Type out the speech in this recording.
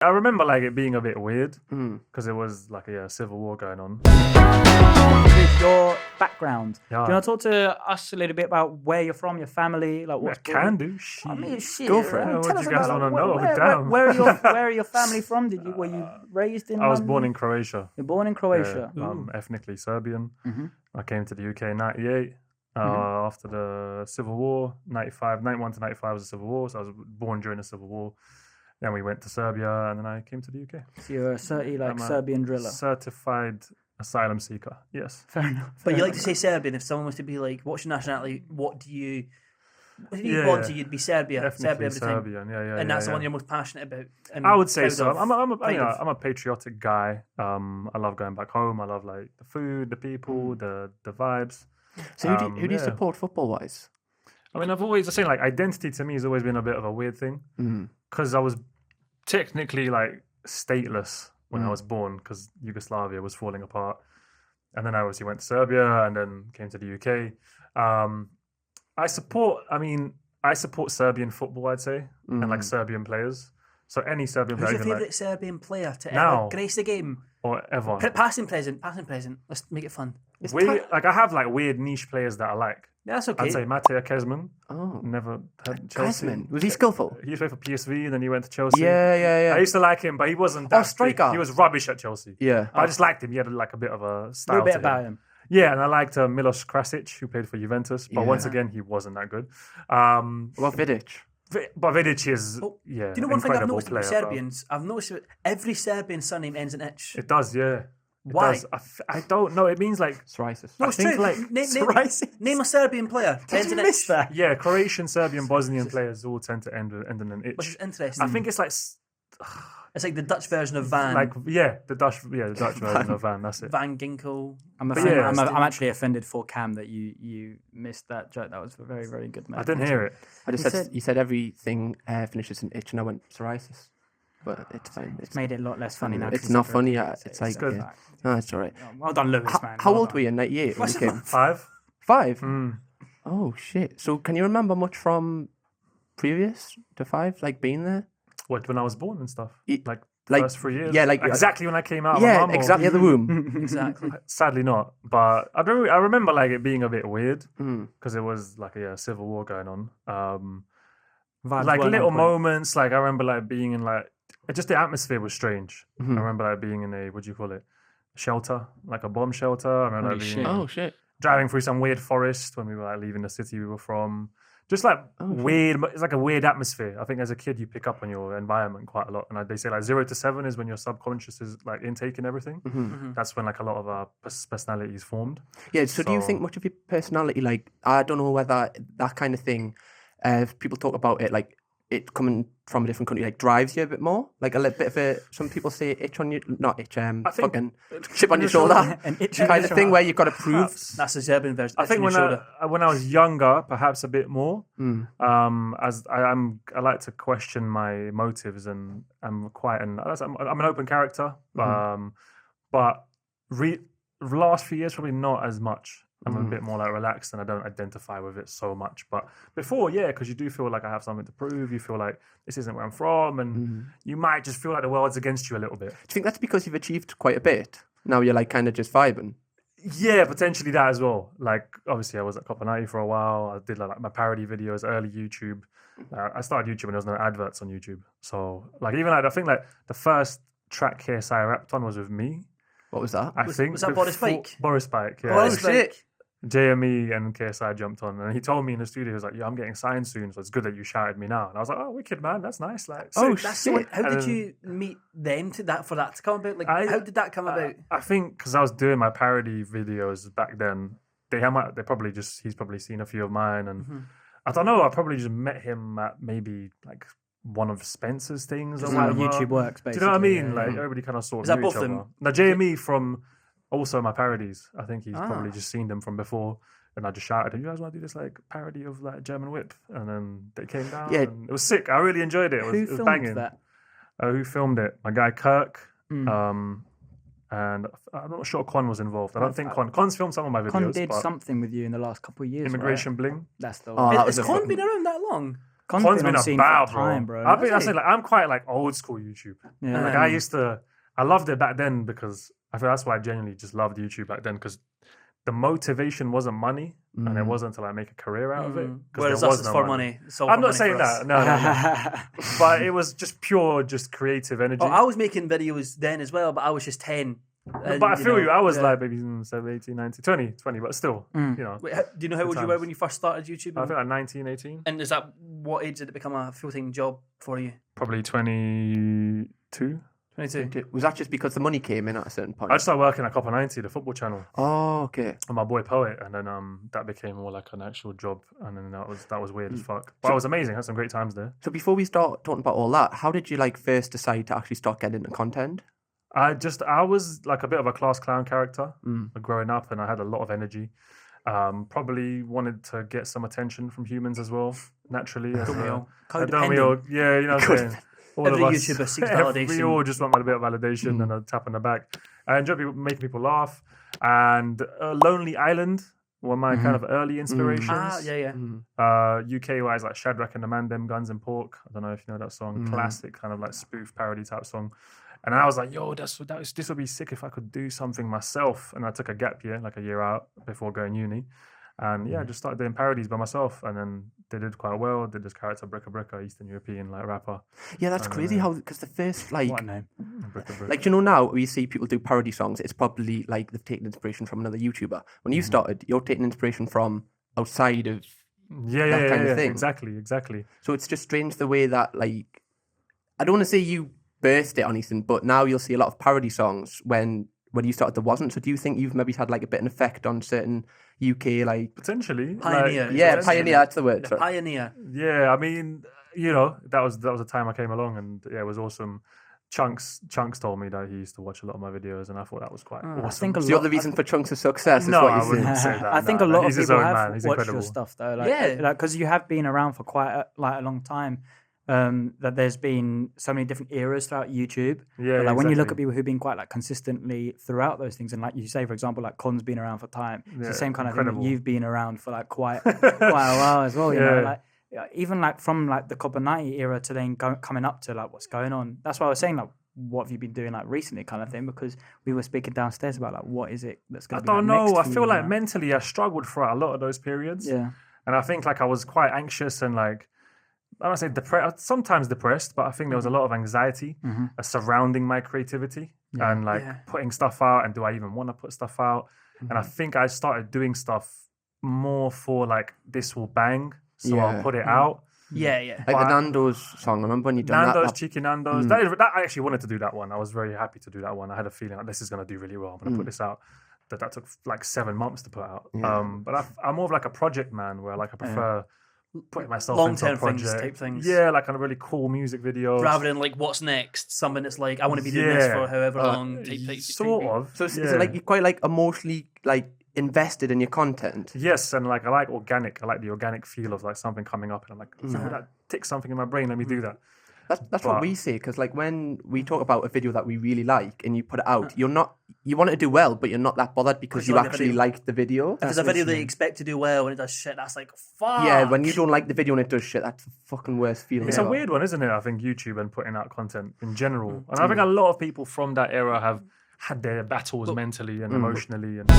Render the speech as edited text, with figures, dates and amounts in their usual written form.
I remember like it being a bit weird because it was like a civil war going on. With your background, Yeah. do you want to talk to us a little bit about where you're from, your family, like I what's can do. Shit. I mean, shit. Go for it. Tell What do us you guys about wanna like, know? where, Damn. where are your family from? Were you raised in? I was London? born in Croatia. You're born in Croatia. Yeah, ethnically Serbian. Mm-hmm. I came to the UK in '98 after the Civil War. '91 to '95 was the Civil War, so I was born during the Civil War. Then we went to Serbia, and then I came to the UK. So you're a I'm a Serbian driller. Certified asylum seeker. Yes. Fair enough. But you like to say Serbian. If someone was to be like, "What's your nationality?" What do you Yeah, want to? You'd be Serbia. Definitely Serbia every time. Serbian. Yeah. And that's the yeah. one you're most passionate about. And I would say proud so. of. I'm a patriotic guy. I love going back home. I love like the food, the people, the vibes. So who do you support football wise? I mean, I say like identity to me has always been a bit of a weird thing because I was technically like stateless when I was born because Yugoslavia was falling apart, and then I obviously went to Serbia and then came to the UK. I support Serbian football, I'd say, and like Serbian players. So any Serbian Who's player, your even, favourite like, Serbian player to Now. ever grace the game? or ever. Passing present. Let's make it fun. Like I have like weird niche players that I like. Yeah, that's okay. I'd say Matej Kezman. Oh, Never had Chelsea. Griezmann. Was he skillful? He played for PSV and then he went to Chelsea. Yeah. I used to like him, but he wasn't that striker. big. He was rubbish at Chelsea. Yeah. I just liked him. He had like a bit of a A style. little bit to about him. Yeah, and I liked Milos Krasic, who played for Juventus, but once Yeah. again, he wasn't that good. Well, Vidic. But Vidic is, Oh, yeah, Do you know one thing I've incredible noticed player, about bro. Serbians? I've noticed that every Serbian surname ends in itch. It does, yeah. It Why? does. I don't know. It means like, Psoriasis. No, I it's think true. like Name a Serbian player. Ends in itch. that? yeah, Croatian, Serbian, Bosnian players all tend to end in an Which itch. is interesting. I think it's like it's like the Dutch version of Van. the Dutch version of Van. That's it. Van Ginkel. I'm, But offended. yeah, I'm actually offended for Cam that you missed that joke. That was a very, very good, man. I didn't hear it. I just He said said- you said everything finishes in itch, and I went psoriasis. But it's fine. It's made it a lot less funny now. It's not funny. It's like good. yeah. No, it's all right. Well done, Lewis, man. How Well old done. were you in '98 when you came? 5. 5. Mm. Oh shit! So can you remember much from previous to 5, like being there? What, when I was born and stuff? It- Like like- first 3 years? yeah, like- exactly when I came out of my Yeah, mum, or- exactly. At the womb. Exactly. Sadly not, but I remember like it being a bit weird Mm. because it was like a civil war going on. Vibes Like weren't little on point. moments, like I remember like being in like just the atmosphere was strange. Mhm. I remember like being in a what do you call it, shelter, like a bomb shelter. I remember Holy like, shit. being Oh shit! driving through some weird forest when we were like leaving the city we were from. Just like shit. weird, it's like a weird atmosphere. I think as a kid you pick up on your environment quite a lot, and they say like 0 to 7 is when your subconscious is like intaking everything. Mm-hmm. That's when like a lot of our personality is formed. Yeah. So, do you So- think much of your personality, like I don't know whether that kind of thing, people talk about it like it coming from a different country, like drives you a bit more, like a little bit of a. Some people say itch on you, not itch, fucking chip on your shoulder, An itch kind on of your thing where you've got to prove. Perhaps. That's the Serbian version. I think when I was younger, perhaps a bit more. Mm. As I like to question my motives, and I'm quite I'm an open character. But last few years probably not as much. I'm a bit more like relaxed, and I don't identify with it so much. But before, yeah, because you do feel like I have something to prove. You feel like this isn't where I'm from, and you might just feel like the world's against you a little bit. Do you think that's because you've achieved quite a bit? Now you're like kind of just vibing. Yeah, potentially that as well. Like, obviously, I was at Copper 90 for a while. I did like my parody videos, early YouTube. I started YouTube when there was no adverts on YouTube. So, like, even like I think like the first track KSI I rapped on was with me. What was that? I think was that Boris before- Pike? Boris Pike. Yeah. Boris Pike. JME and KSI jumped on, and he told me in the studio, he was like, "Yeah, I'm getting signed soon, so it's good that you shouted me now." And I was like, "Oh, wicked man, that's nice." Like, Oh, sick. That's shit. how did And- you meet them for that to come about? Like, I- how did that come about? I think because I was doing my parody videos back then, he's probably seen a few of mine, and I don't know. I probably just met him at maybe like one of Spencer's things Just or how whatever. YouTube works, Do basically. you know what I mean? Yeah, Like yeah. everybody kind of saw that knew both each them? other. Now JME from also my parodies. I think he's Ah. probably just seen them from before. And I just shouted, "You guys want to do this like parody of like German Whip?" And then they came down. Yeah. And it was sick. I really enjoyed it. It was, Who it was filmed banging. that? Who filmed it? My guy Kirk. Mm. And I'm not sure Con was involved. I don't think Con's filmed some of my videos. Con did but something with you in the last couple of years. Immigration right? Bling. That's the Oh, one. that Has was a Con fucking- been around that long? Con's been on a scene bow, for bro. time, bro. I've been, I say, like, I'm quite like old school YouTube. Yeah. Like I loved it back then because I feel that's why I genuinely just loved YouTube back then because the motivation wasn't money and it wasn't to like make a career out of it. 'cause Whereas there us, was it's no for money. It's all I'm for not money saying for us. that. No. But it was just pure, just creative energy. Oh, I was making videos then as well, but I was just 10. But I feel you. I was yeah. like maybe 7, 18, 19, 20, but still, you know. Wait, do you know how old you were times. when you first started YouTube? I think like 19, 18. And is that what age did it become a full-time job for you? Probably 22. 22. Was that just because the money came in at a certain point? I just started working at Copper 90, the football channel, Oh, okay. with my boy Poet, and then that became more like an actual job, and then that was weird as fuck. But it was amazing. I had some great times there. So before we start talking about all that, how did you like first decide to actually start getting into content? I was like a bit of a class clown character growing up, and I had a lot of energy. Probably wanted to get some attention from humans as well, naturally. Don't we all? Don't we all? Yeah, you know what I'm saying? All Every of us, YouTuber seeks we validation. all just want a bit of validation and a tap on the back. I enjoy making people laugh. And Lonely Island were my kind of early inspirations. Yeah. UK wise, like Shadrach and the Man, Them Guns and Pork. I don't know if you know that song. Classic kind of like spoof parody type song. And I was like, yo, this would be sick if I could do something myself. And I took a gap year, like a year out before going uni. And yeah, I just started doing parodies by myself. And then they did quite well. Did this character, Bricka Bricka, Eastern European like rapper. Yeah, that's crazy how, because the first, like, What a name. Bricka Bricka. like, you know, now we see people do parody songs, it's probably like they've taken inspiration from another YouTuber. When you started, you're taking inspiration from outside of, Yeah, kind of thing. Exactly. so it's just strange the way that, like, I don't want to say you burst it on anything, but now you'll see a lot of parody songs when you started there wasn't. So do you think you've maybe had like a bit of an effect on certain UK, like, Potentially. Pioneer. Like, yeah, Potentially. pioneer, that's the word. The sorry. pioneer. yeah, I mean, you know, that was the time I came along, and yeah, it was awesome. Chunks told me that he used to watch a lot of my videos, and I thought that was quite awesome. I think a So you're lot. the reason for Chunks of Success, is No, what I you're saying. wouldn't say that. I think no, a lot he's of his people own have man. He's watched incredible. your stuff though. Like, Yeah. because you have been around for quite a long time. That there's been so many different eras throughout YouTube. Yeah, But, like when you look at exactly. people who've been quite like consistently throughout those things, and like you say, for example, like Con's been around for time. It's Yeah, the same kind of thing incredible. that you've been around for like quite a while as well. You know, Yeah. like even like from like the Copper 90 era to then coming up to like what's going on. That's why I was saying like, what have you been doing like recently, kind of thing? Because we were speaking downstairs about like what is it that's going I to be. don't like, know. next I for feel you, like know? mentally I struggled throughout a lot of those periods. Yeah. And I think like I was quite anxious and like, I don't say depressed, sometimes depressed, but I think there was a lot of anxiety surrounding my creativity and like putting stuff out. And do I even want to put stuff out? And I think I started doing stuff more for like, this will bang. So Yeah. I'll put it out. Yeah. Like the Nando's song, I remember when you done Nando's, that. Cheeky Nando's. That I actually wanted to do that one. I was very happy to do that one. I had a feeling like this is going to do really well. I'm going to put this out. That took like 7 months to put out. But I'm more of like a project man where like I prefer putting myself into a Long-term things project. type things. Yeah, like on a really cool music video. Rather than like, what's next? Something that's like, I want to be doing this for however long. Type Sort of. So is it like you're quite like emotionally like invested in your content? Yes, and like I like organic. I like the organic feel of like something coming up, and I'm like, that ticks something in my brain. Let me do that. That's what we say, because like when we talk about a video that we really like and you put it out, you want it to do well, but you're not that bothered because you like the actually video. like the video. If it's a video that you expect to do well and it does shit, that's like, fuck. Yeah, when you don't like the video and it does shit, that's the fucking worst feeling. It's a ever. weird one, isn't it? I think YouTube and putting out content in general, and I think a lot of people from that era have had their battles mentally and emotionally. And